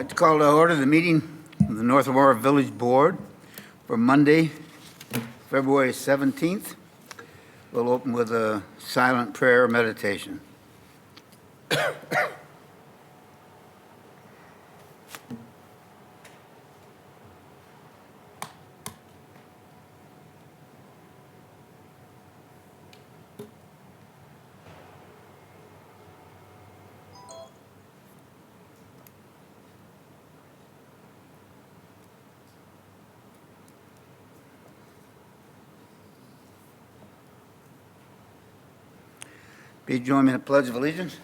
I'd like to call to order the meeting of the North Aurora Village Board for Monday, February 17th. We'll open with a silent prayer meditation. Please join me in the Pledge of Allegiance.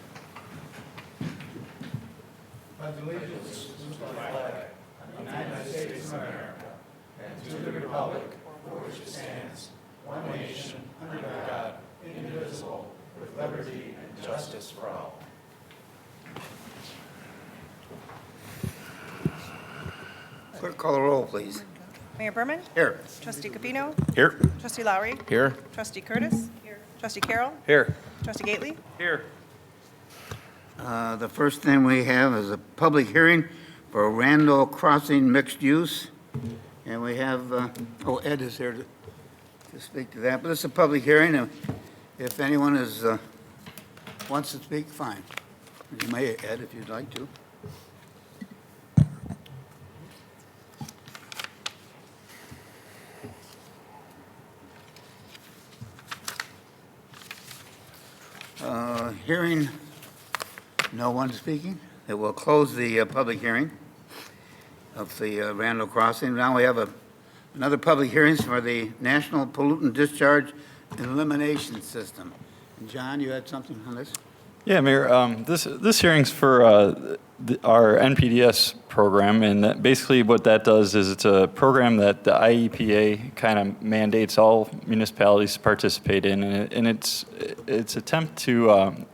Pledge allegiance to the flag of the United States of America and to the republic for which it stands, one nation, under God, indivisible, with liberty and justice for all. Clerk, call the roll, please. Mayor Berman? Here. Trustee Capino? Here. Trustee Lowry? Here. Trustee Curtis? Here. Trustee Carroll? Here. Trustee Gately? Here. The first thing we have is a public hearing for Randall Crossing mixed use. And we have, Ed is here to speak to that. But it's a public hearing. And if anyone wants to speak, fine. You may, Ed, if you'd like to. Hearing no one speaking, it will close the public hearing of the Randall Crossing. Now we have another public hearings for the National Pollutant Discharge and Elimination System. And John, you had something on this? Yeah, Mayor. This hearing's for our NPDS program, and basically what that does is it's a program that the IEPA kind of mandates all municipalities to participate in, and it's attempt to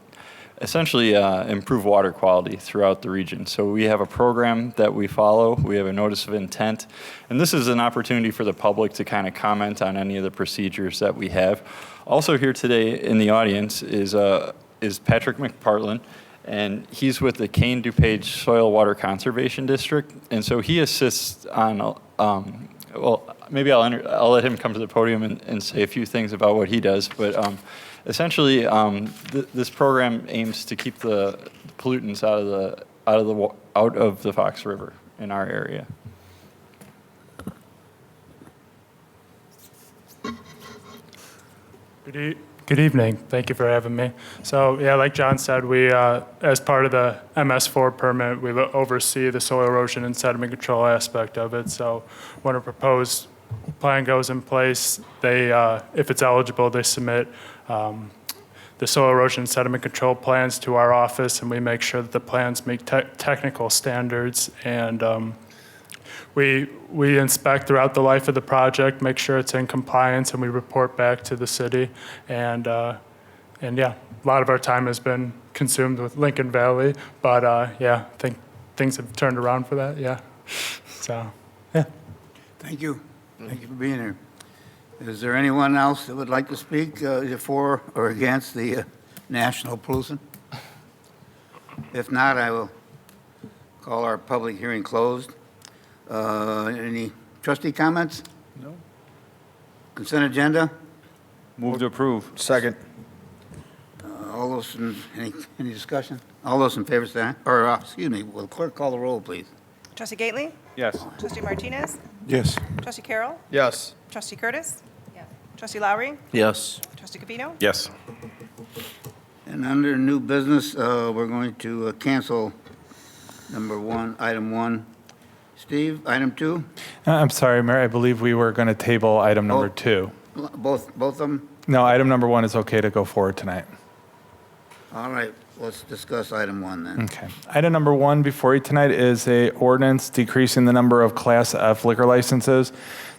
essentially improve water quality throughout the region. So we have a program that we follow. We have a notice of intent, and this is an opportunity for the public to kind of comment on any of the procedures that we have. Also here today in the audience is Patrick McPartlin, and he's with the Kane DuPage Soil Water Conservation District, and so he assists on, well, maybe I'll let him come to the podium and say a few things about what he does, but essentially this program aims to keep the pollutants out of the Fox River in our area. Good evening. Thank you for having me. So, yeah, like John said, we, as part of the MS4 permit, we oversee the soil erosion and sediment control aspect of it. So when a proposed plan goes in place, they, if it's eligible, they submit the soil erosion and sediment control plans to our office, and we make sure that the plans meet technical standards. And we inspect throughout the life of the project, make sure it's in compliance, and we report back to the city. And yeah, a lot of our time has been consumed with Lincoln Valley, but yeah, I think things have turned around for that, yeah. So, yeah. Thank you. Thank you for being here. Is there anyone else that would like to speak either for or against the national pollution? If not, I will call our public hearing closed. Any trustee comments? No. Consent agenda? Move to approve. Second. All those, any discussion? All those in favor say aye. Or, excuse me, will the clerk call the roll, please? Trustee Gately? Yes. Trustee Martinez? Yes. Trustee Carroll? Yes. Trustee Curtis? Yes. Trustee Lowry? Yes. Trustee Capino? Yes. And under new business, we're going to cancel item one. Steve, item two? I'm sorry, Mayor. I believe we were going to table item number 2. Both of them? No, item number 1 is okay to go forward tonight. All right, let's discuss item one then. Okay. Item number 1 before you tonight is a ordinance decreasing the number of Class F liquor licenses.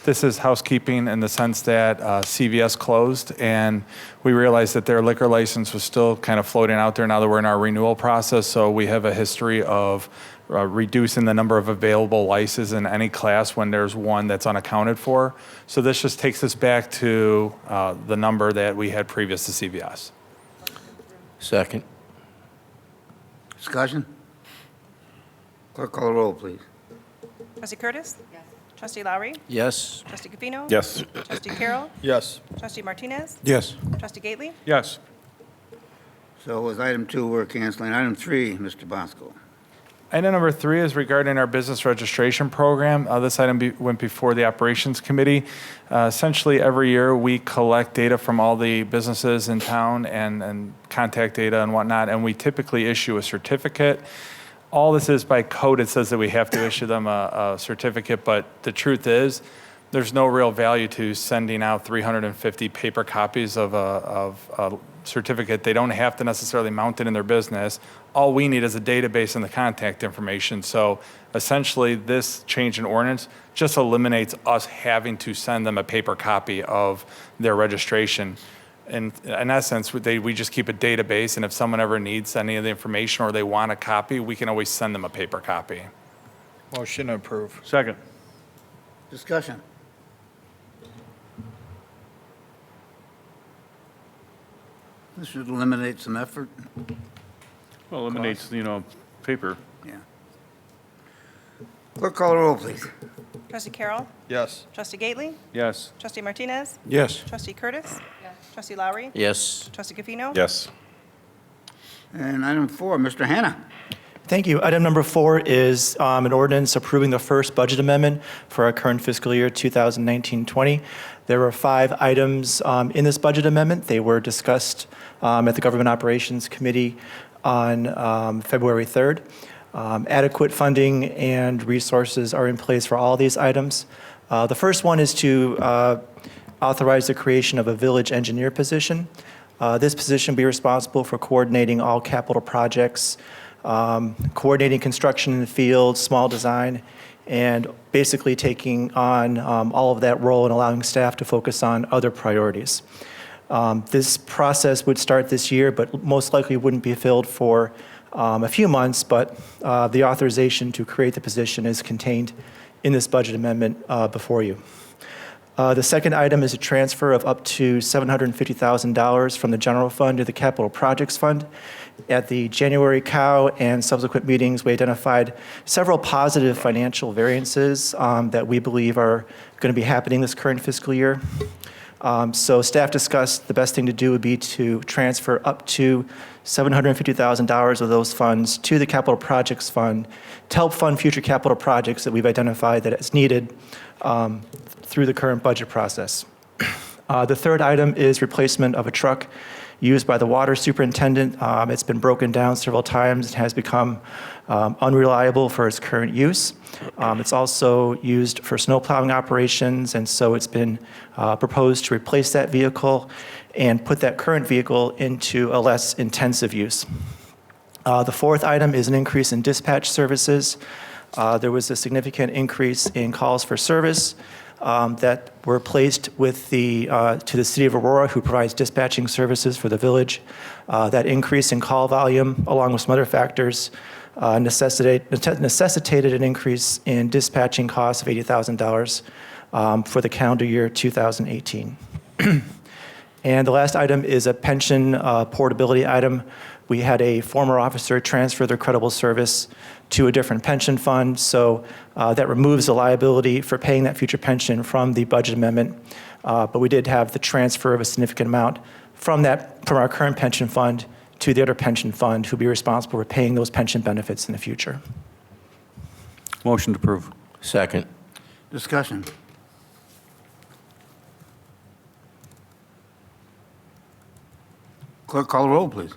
This is housekeeping in the sense that CVS closed, and we realized that their liquor license was still kind of floating out there now that we're in our renewal process. So we have a history of reducing the number of available licenses in any class when there's one that's unaccounted for. So this just takes us back to the number that we had previous to CVS. Second. Discussion? Clerk call the roll, please. Trustee Curtis? Yes. Trustee Lowry? Yes. Trustee Gafino? Yes. Trustee Carroll? Yes. Trustee Martinez? Yes. Trustee Gately? Yes. So with item 2, we're canceling. Item 3, Mr. Bosco. Item number 3 is regarding our business registration program. This item went before the Operations Committee. Essentially, every year we collect data from all the businesses in town and contact data and whatnot, and we typically issue a certificate. All this is by code. It says that we have to issue them a certificate, but the truth is, there's no real value to sending out 350 paper copies of a certificate. They don't have to necessarily mount it in their business. All we need is a database and the contact information. So essentially, this change in ordinance just eliminates us having to send them a paper copy of their registration. In essence, we just keep a database, and if someone ever needs any of the information or they want a copy, we can always send them a paper copy. Motion approved. Second. Discussion. This should eliminate some effort. Well, eliminates, paper. Yeah. Clerk call the roll, please. Trustee Carroll? Yes. Trustee Gately? Yes. Trustee Martinez? Yes. Trustee Curtis? Yes. Trustee Lowry? Yes. Trustee Gafino? Yes. And item 4, Mr. Hannah. Thank you. Item number 4 is an ordinance approving the first budget amendment for our current fiscal year 2019-20. There were 5 items in this budget amendment. They were discussed at the Government Operations Committee on February 3rd. Adequate funding and resources are in place for all these items. The first one is to authorize the creation of a village engineer position. This position will be responsible for coordinating all capital projects, coordinating construction in the field, small design, and basically taking on all of that role and allowing staff to focus on other priorities. This process would start this year, but most likely wouldn't be filled for a few months, but the authorization to create the position is contained in this budget amendment before you. The second item is a transfer of up to $750,000 from the general fund to the capital projects fund. At the January COW and subsequent meetings, we identified several positive financial variances that we believe are going to be happening this current fiscal year. So staff discussed the best thing to do would be to transfer up to $750,000 of those funds to the capital projects fund to help fund future capital projects that we've identified that is needed through the current budget process. The third item is replacement of a truck used by the water superintendent. It's been broken down several times. It has become unreliable for its current use. It's also used for snow plowing operations, and so it's been proposed to replace that vehicle and put that current vehicle into a less intensive use. The fourth item is an increase in dispatch services. There was a significant increase in calls for service that were placed with to the city of Aurora, who provides dispatching services for the village. That increase in call volume, along with some other factors, necessitated an increase in dispatching costs of $80,000 for the calendar year 2018. And the last item is a pension portability item. We had a former officer transfer their credible service to a different pension fund, so that removes the liability for paying that future pension from the budget amendment. But we did have the transfer of a significant amount from our current pension fund to the other pension fund, who'll be responsible for paying those pension benefits in the future. Motion to approve. Second. Discussion. Clerk call the roll, please.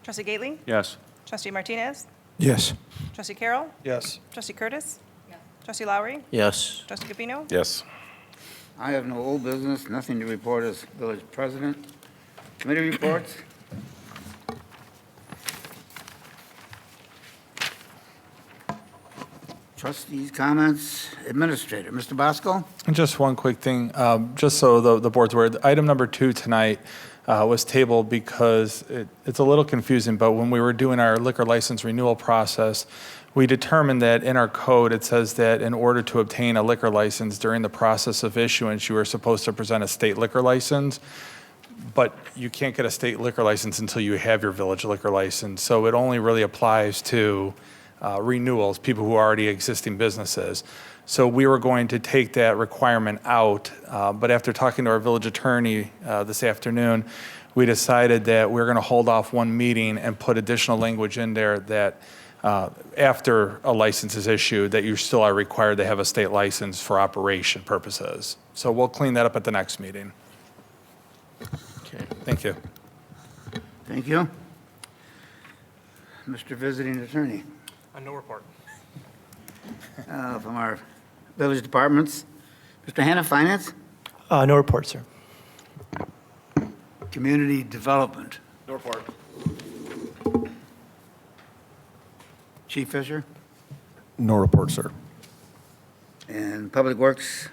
Trustee Gately? Yes. Trustee Martinez? Yes. Trustee Carroll? Yes. Trustee Curtis? Yes. Trustee Lowry? Yes. Trustee Gafino? Yes. I have no old business, nothing to report as village president. Committee reports. Trustees' comments. Administrator, Mr. Bosco? And just one quick thing, just so the board's aware, item number 2 tonight was tabled because it's a little confusing, but when we were doing our liquor license renewal process, we determined that in our code, it says that in order to obtain a liquor license during the process of issuance, you are supposed to present a state liquor license, but you can't get a state liquor license until you have your village liquor license. So it only really applies to renewals, people who are already existing businesses. So we were going to take that requirement out, but after talking to our village attorney this afternoon, we decided that we're going to hold off one meeting and put additional language in there that after a license is issued, that you still are required to have a state license for operation purposes. So we'll clean that up at the next meeting. Okay. Thank you. Thank you. Mr. Visiting Attorney, No report. from our village departments. Mr. Hannah, Finance? No report, sir. Community Development. No report. Chief Fisher? No report, sir. And Public Works,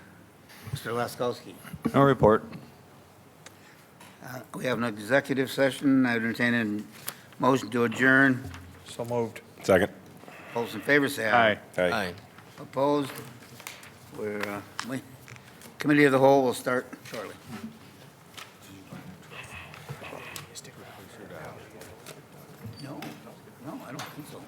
Mr. Laskowski. No report. We have an executive session. I entertain a motion to adjourn. So moved. Second. All those in favor say aye. Aye. Opposed? Committee of the Whole will start shortly. No, I don't think so.